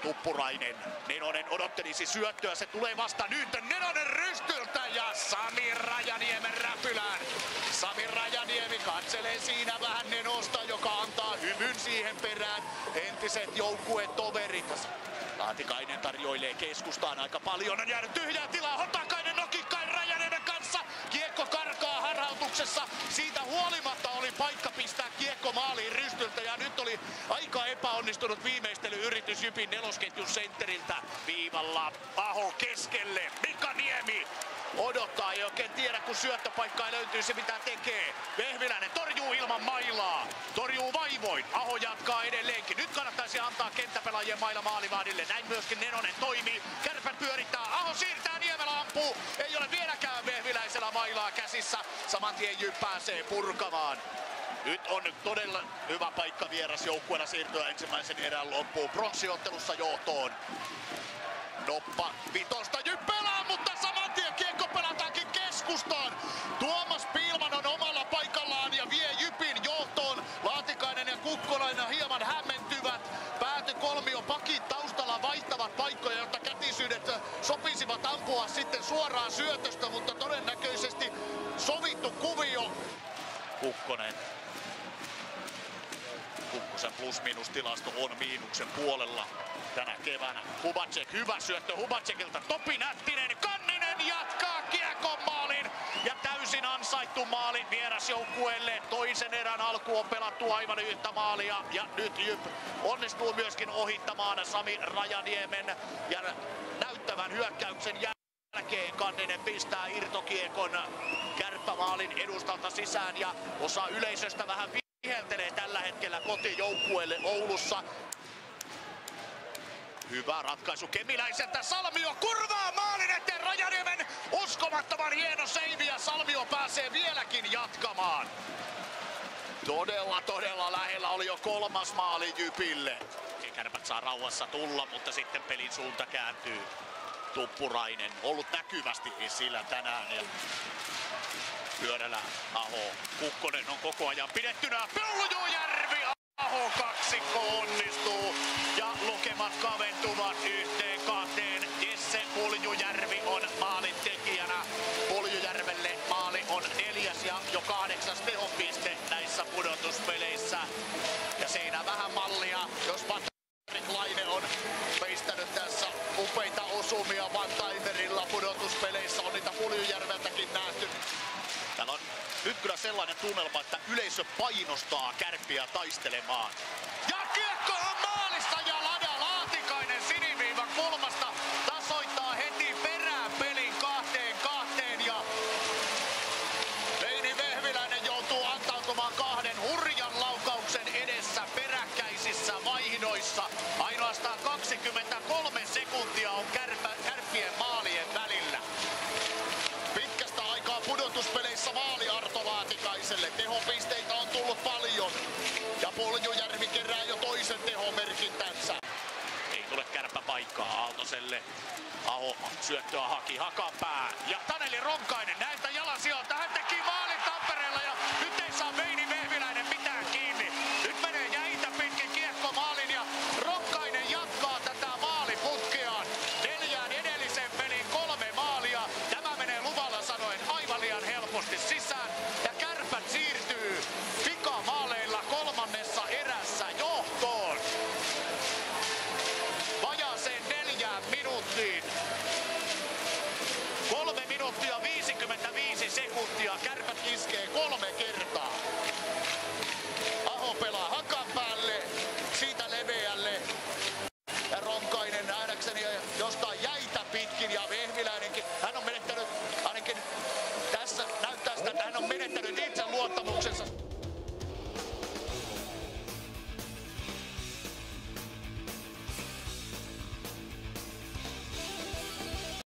Tuppurainen. Nenonen odottelisi syöttöä, se tulee vasta nyt. Nenonen rystyltä ja Sami Rajaniemen räpylään. Sami Rajaniemi katselee siinä vähän Nenosta, joka antaa hymyn siihen perään. Entiset joukkuetoverit. Laatikainen tarjoilee keskustaan aika paljon. On jäänyt tyhjää tilaa. Hotakainen nokikkain Rajaniemen kanssa. Kiekko karkaa harhautuksessa. Siitä huolimatta oli paikka pistää kiekko maaliin rystyltä. Ja nyt oli aika epäonnistunut viimeistelyyritys Jypin nelosketjun sentteriltä. Viivalla Aho keskelle. Mika Niemi odottaa, ei oikein tiedä, kun syöttöpaikkaa löytyy, se mitä tekee. Vehviläinen torjuu ilman mailaa. Torjuu vaivoin. Aho jatkaa edelleenkin. Nyt kannattaisi antaa kenttäpelaajien maila maalivahdille. Näin myöskin Nenonen toimii. Kärpät pyörittää. Aho siirtää, Niemelä ampuu. Ei ole vieläkään Vehviläisellä mailaa käsissä. Saman tien Jyp pääsee purkamaan. Nyt on todella hyvä paikka vierasjoukkueella siirtyä ensimmäisen erän loppuun. Pronssiottelussa johtoon. Noppa vitosta Jyp pelaa, mutta saman tien kiekko pelataankin keskustaan. Tuomas Piilman on omalla paikallaan ja vie Jypin johtoon. Laatikainen ja Kukkolainen hieman hämmentyvät. Päätykolmio pakit taustalla vaihtavat paikkoja, jotta kätisyydet sopisivat ampua sitten suoraan syötöstä, mutta todennäköisesti sovittu kuvio. Kukkonen. Kukkosen plus-miinus-tilasto on miinuksen puolella tänä keväänä. Hubacek, hyvä syöttö Hubacekilta. Topi Nättinen, Kanninen jatkaa kiekon maalin. Ja täysin ansaittu maali vierasjoukkueelle. Toisen erän alku on pelattu aivan yhtä maalia. Ja nyt Jyp onnistuu myöskin ohittamaan Sami Rajaniemen. Ja näyttävän hyökkäyksen jälkeen Kanninen pistää irtokiekon kärppämaalin edustalta sisään. Ja osa yleisöstä vähän viheltelee tällä hetkellä kotijoukkueelle Oulussa. Hyvä ratkaisu Kemiläiseltä. Salmio kurvaa maalin eteen. Rajaniemen uskomattoman hieno seivi ja Salmio pääsee vieläkin jatkamaan. Todella lähellä oli jo kolmas maali Jypille. Kärpät saa rauhassa tulla, mutta sitten pelin suunta kääntyy. Tuppurainen ollut näkyvästi esillä tänään. Ja pyörällä Aho. Kukkonen on koko ajan pidettynä. Puljujärvi Aho kaksikko onnistuu. Ja lukemat kaventuvat 1-2. Jesse Puljujärvi on maalin tekijänä. Puljujärvelle maali on 4. ja jo 8. tehopiste näissä pudotuspeleissä. Ja siinä vähän mallia, jos Patrik Laine on peistänyt tässä upeita osumia one-timerilla pudotuspeleissä. On niitä Puljujärveltäkin nähty. Täällä on nyt kyllä sellainen tunnelma, että yleisö painostaa Kärppiä taistelemaan. Ja kiekko on maalissa ja Lada Laatikainen siniviivan kulmasta tasoittaa heti perään pelin 2-2. Ja Veini Vehviläinen joutuu antautumaan 2 hurjan laukauksen edessä peräkkäisissä vaihdoissa. Ainoastaan 23 sekuntia on Kärppien maalien välillä. Pitkästä aikaa pudotuspeleissä maali Arto Laatikaiselle. Tehopisteitä on tullut paljon. Ja Puljujärvi kerää jo toisen tehomerkintänsä. Ei tule kärppäpaikkaa Aaltoselle. Aho syöttöä haki Hakanpää. Ja Taneli Ronkainen näiltä jalansijoilta. Hän teki maalin Tampereella ja nyt ei saa Veini Vehviläinen mitään kiinni. Nyt menee jäitä pitkin kiekko maalin ja Ronkainen jatkaa tätä maaliputkeaan. 4 edellisen pelin 3 maalia. Tämä menee luvalla sanoen aivan liian helposti sisään. Ja Kärpät siirtyy pikamaaleilla 3. erässä johtoon. Vajaaseen 4 minuuttiin. 3 minuuttia 55 sekuntia. Kärpät iskee 3 kertaa. Aho pelaa Hakanpäälle, siitä leveälle. Ja Ronkainen nähdäkseni jostain jäitä pitkin ja Vehviläinenkin. Hän on menettänyt, ainakin tässä näyttää sitä, että hän on menettänyt itse luottamuksensa.